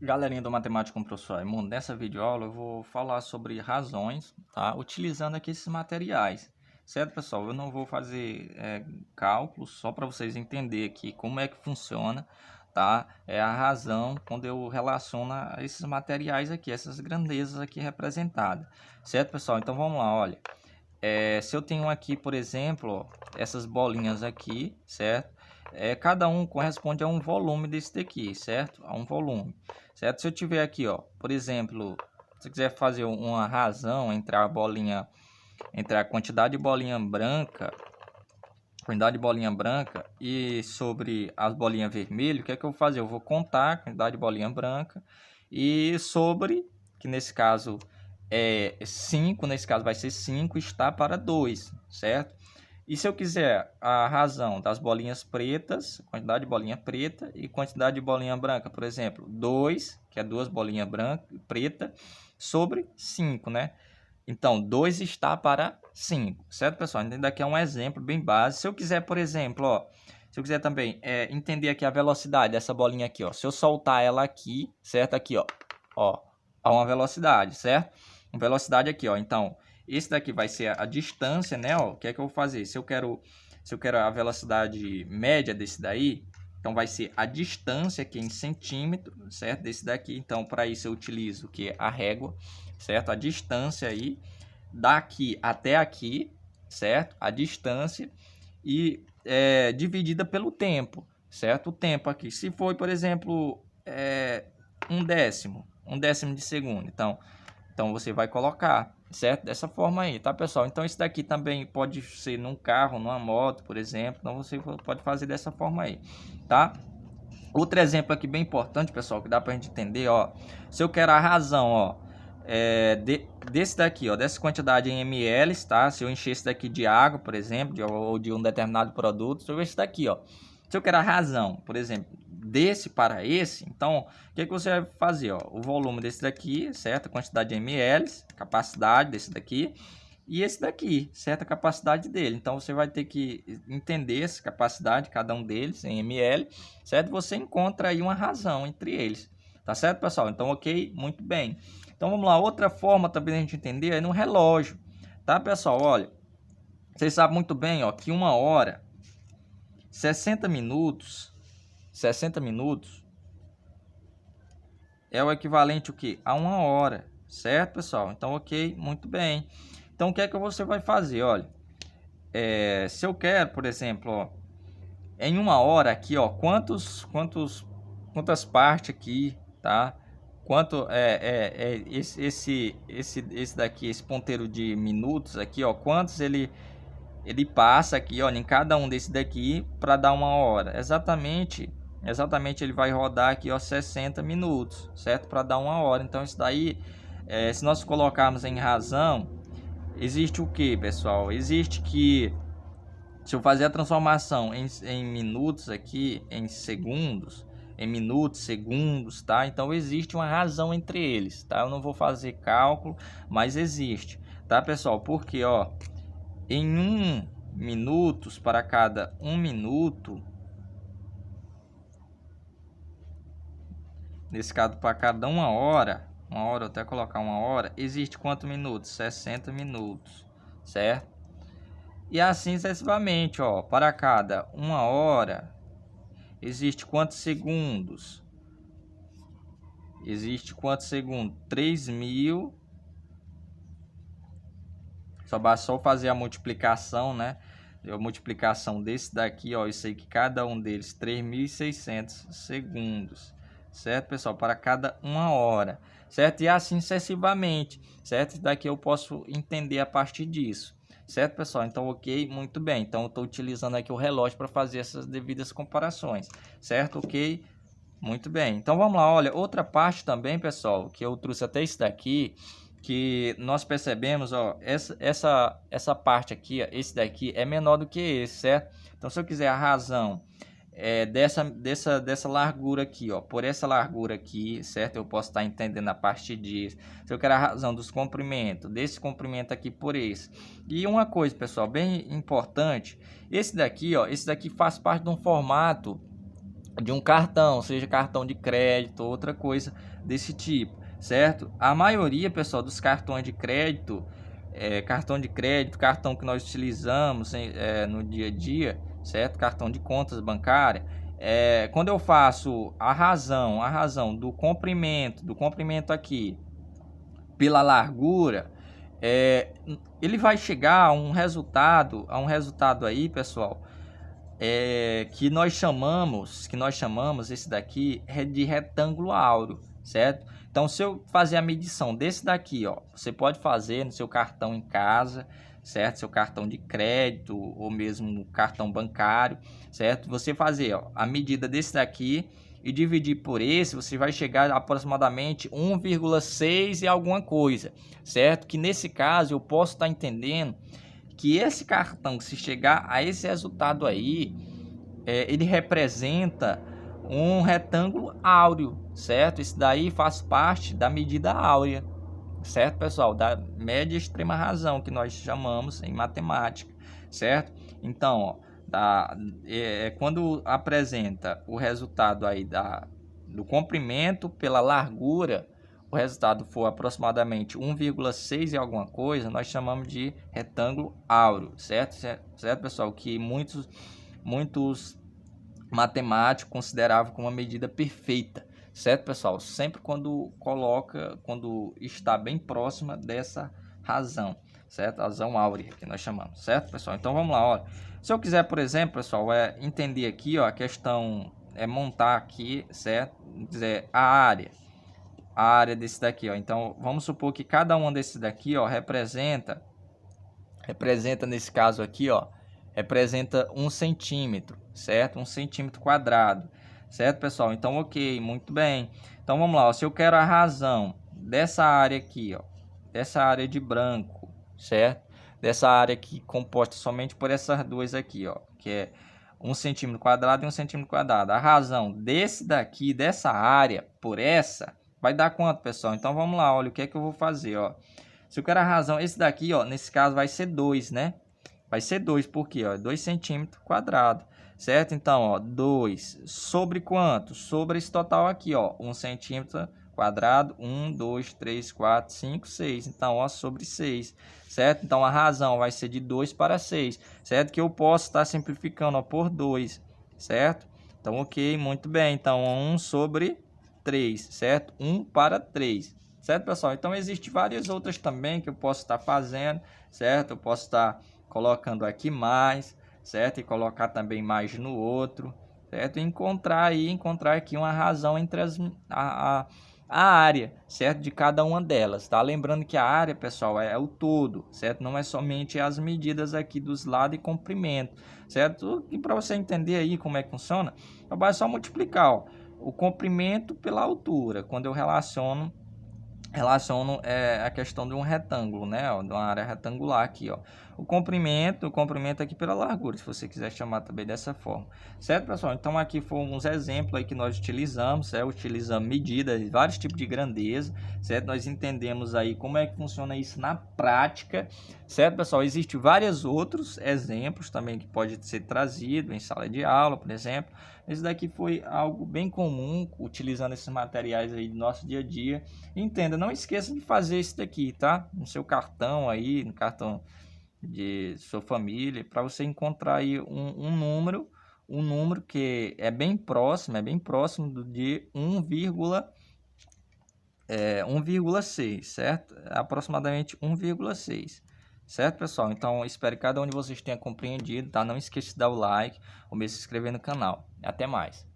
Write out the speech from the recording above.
Galerinha do Matemática com o Professor Raimundo, nessa videoaula eu vou falar sobre razões, tá? Utilizando aqui esses materiais, certo, pessoal? Eu não vou fazer cálculos, só para vocês entenderem aqui como é que funciona, tá? É a razão quando eu relaciono a esses materiais aqui, essas grandezas aqui representadas, certo, pessoal? Então vamos lá, olha. Se eu tenho aqui, por exemplo, ó, essas bolinhas aqui, certo? Cada um corresponde a um volume desse daqui, certo? A um volume, certo? Se eu tiver aqui, ó, por exemplo, se eu quiser fazer uma razão entre a bolinha, entre a quantidade de bolinha branca e sobre as bolinhas vermelhas, o que é que eu vou fazer? Eu vou contar a quantidade de bolinha branca e sobre, que nesse caso é 5, nesse caso vai ser 5, está para 2, certo? E se eu quiser a razão das bolinhas pretas, quantidade de bolinha preta e quantidade de bolinha branca, por exemplo, 2, que é duas bolinhas preta, sobre 5, né? Então, 2 está para 5, certo, pessoal? Então, daqui é um exemplo bem básico. Se eu quiser, por exemplo, ó, se eu quiser também entender aqui a velocidade dessa bolinha aqui, ó, se eu soltar ela aqui, certo? Aqui, ó, a uma velocidade, certo? Uma velocidade aqui, ó. Então, esse daqui vai ser a distância, né? Ó, o que é que eu vou fazer? Se eu quero a velocidade média desse daí, então vai ser a distância aqui em centímetro, certo? Desse daqui. Então, para isso eu utilizo o que? A régua, certo? A distância aí daqui até aqui, certo? A distância e dividida pelo tempo, certo? O tempo aqui. Se for, por exemplo, um décimo de segundo. Então você vai colocar, certo? Dessa forma aí, tá, pessoal? Então isso daqui também pode ser num carro, numa moto, por exemplo. Então você pode fazer dessa forma aí, tá? Outro exemplo aqui bem importante, pessoal, que dá pra gente entender, ó. Se eu quero a razão, ó, desse daqui, ó, dessa quantidade em ml, tá? Se eu encher esse daqui de água, por exemplo, ou de um determinado produto, se eu ver esse daqui, ó. Se eu quero a razão, por exemplo, desse para esse, então, o que você vai fazer, ó? O volume desse daqui, certo? A quantidade de ml, capacidade desse daqui, e esse daqui, certa capacidade dele. Então você vai ter que entender essa capacidade, cada um deles em ml, certo? Você encontra aí uma razão entre eles, tá certo, pessoal? Então, ok, muito bem. Então vamos lá, outra forma também a gente entender é no relógio, tá, pessoal? Olha, vocês sabem muito bem, ó, que 1 hora, 60 minutos, 60 minutos é o equivalente o quê? A 1 hora, certo, pessoal? Então, ok, muito bem. Então, o que é que você vai fazer? Olha, se eu quero, por exemplo, ó, em 1 hora aqui, ó, quantas partes aqui, tá? Quanto esse daqui, esse ponteiro de minutos aqui, ó, quantos ele passa aqui, ó, em cada um desse daqui para dar 1 hora. Exatamente ele vai rodar aqui, ó, 60 minutos, certo? Para dar 1 hora. Então isso daí, se nós colocarmos em razão, existe o que, pessoal? Existe que se eu fazer a transformação em minutos aqui, em segundos, em minutos, segundos, tá? Então existe uma razão entre eles, tá? Eu não vou fazer cálculo, mas existe, tá, pessoal? Porque, ó, em 1 minutos, para cada 1 minuto, nesse caso para cada 1 hora, eu até colocar 1 hora, existe quantos minutos? 60 minutos, certo? E assim sucessivamente, ó, para cada 1 hora, existe quantos segundos? Existe quantos segundos? 3.000. Só basta só fazer a multiplicação, né? A multiplicação desse daqui, ó, isso aí que cada um deles 3.600 segundos, certo, pessoal? Para cada 1 hora, certo? E assim sucessivamente, certo? Isso daqui eu posso entender a partir disso, certo, pessoal? Então, ok, muito bem. Então, eu estou utilizando aqui o relógio para fazer essas devidas comparações, certo? Ok, muito bem. Então, vamos lá. Olha, outra parte também, pessoal, que eu trouxe até isso daqui, que nós percebemos, ó, essa parte aqui, ó, esse daqui é menor do que esse, certo? Então, se eu quiser a razão dessa largura aqui, ó, por essa largura aqui, certo? Eu posso estar entendendo a partir disso. Se eu quero a razão dos comprimentos, desse comprimento aqui por esse. E uma coisa, pessoal, bem importante, esse daqui, ó, esse daqui faz parte de um formato de um cartão, seja cartão de crédito, outra coisa desse tipo, certo? A maioria, pessoal, dos cartões de crédito, cartão que nós utilizamos no dia a dia, certo? Cartão de contas bancárias, quando eu faço a razão do comprimento aqui pela largura, ele vai chegar a um resultado aí, pessoal, que nós chamamos esse daqui de retângulo áureo, certo? Então, se eu fazer a medição desse daqui, ó, você pode fazer no seu cartão em casa, certo? Seu cartão de crédito ou mesmo cartão bancário, certo? Você fazer, ó, a medida desse daqui e dividir por esse, você vai chegar a aproximadamente 1,6 e alguma coisa, certo? Que nesse caso eu posso estar entendendo que esse cartão, se chegar a esse resultado aí, ele representa um retângulo áureo, certo? Isso daí faz parte da medida áurea, certo, pessoal? Da média extrema razão, que nós chamamos em matemática, certo? Então, ó, quando apresenta o resultado aí do comprimento pela largura, o resultado for aproximadamente 1,6 e alguma coisa, nós chamamos de retângulo áureo, certo? Certo, pessoal? Que muitos matemáticos consideravam como uma medida perfeita, certo, pessoal? Sempre quando está bem próxima dessa razão, certo? Razão áurea, que nós chamamos, certo, pessoal? Então vamos lá, olha. Se eu quiser, por exemplo, pessoal, entender aqui, ó, a questão montar aqui, certo? Dizer a área desse daqui, ó. Então vamos supor que cada um desses daqui, ó, representa nesse caso aqui, ó, representa 1 centímetro, certo? 1 centímetro quadrado, certo, pessoal? Então, ok, muito bem. Então, vamos lá, ó. Se eu quero a razão dessa área aqui, ó, dessa área de branco, certo? Dessa área aqui composta somente por essas duas aqui, ó, que é 1 centímetro quadrado e 1 centímetro quadrado. A razão desse daqui, dessa área, por essa, vai dar quanto, pessoal? Então, vamos lá, olha o que é que eu vou fazer, ó. Se eu quero a razão, esse daqui, ó, nesse caso vai ser 2, né? Vai ser 2, porque, ó, 2 centímetros quadrado, certo? Então, ó, 2 sobre quanto? Sobre esse total aqui, ó, 1 centímetro quadrado, 1, 2, 3, 4, 5, 6. Então, ó, sobre 6, certo? Então, a razão vai ser de 2 para 6, certo? Que eu posso estar simplificando, ó, por 2, certo? Então, ok, muito bem. Então, 1 sobre 3, certo? 1 para 3. Certo, pessoal? Então, existem várias outras também que eu posso estar fazendo, certo? Eu posso estar colocando aqui mais, certo? E colocar também mais no outro, certo? E encontrar aqui uma razão entre a área, certo? De cada uma delas, tá? Lembrando que a área, pessoal, é o todo, certo? Não é somente as medidas aqui dos lados e comprimento, certo? E para você entender aí como é que funciona, é só multiplicar, ó, o comprimento pela altura, quando eu relaciono a questão de um retângulo, né, ó, de uma área retangular aqui, ó. O comprimento aqui pela largura, se você quiser chamar também dessa forma. Certo, pessoal? Então aqui foram uns exemplos aí que nós utilizamos, certo? Utilizamos medidas, vários tipos de grandeza, certo? Nós entendemos aí como é que funciona isso na prática, certo, pessoal? Existem vários outros exemplos também que pode ser trazido em sala de aula, por exemplo. Esse daqui foi algo bem comum, utilizando esses materiais aí do nosso dia a dia. Entenda, não esqueça de fazer isso daqui, tá? No seu cartão aí, no cartão de sua família, para você encontrar aí um número que é bem próximo de 1,6, certo? Aproximadamente 1,6. Certo, pessoal? Então, espero que cada um de vocês tenha compreendido, tá? Não esqueça de dar o like ou mesmo se inscrever no canal. Até mais.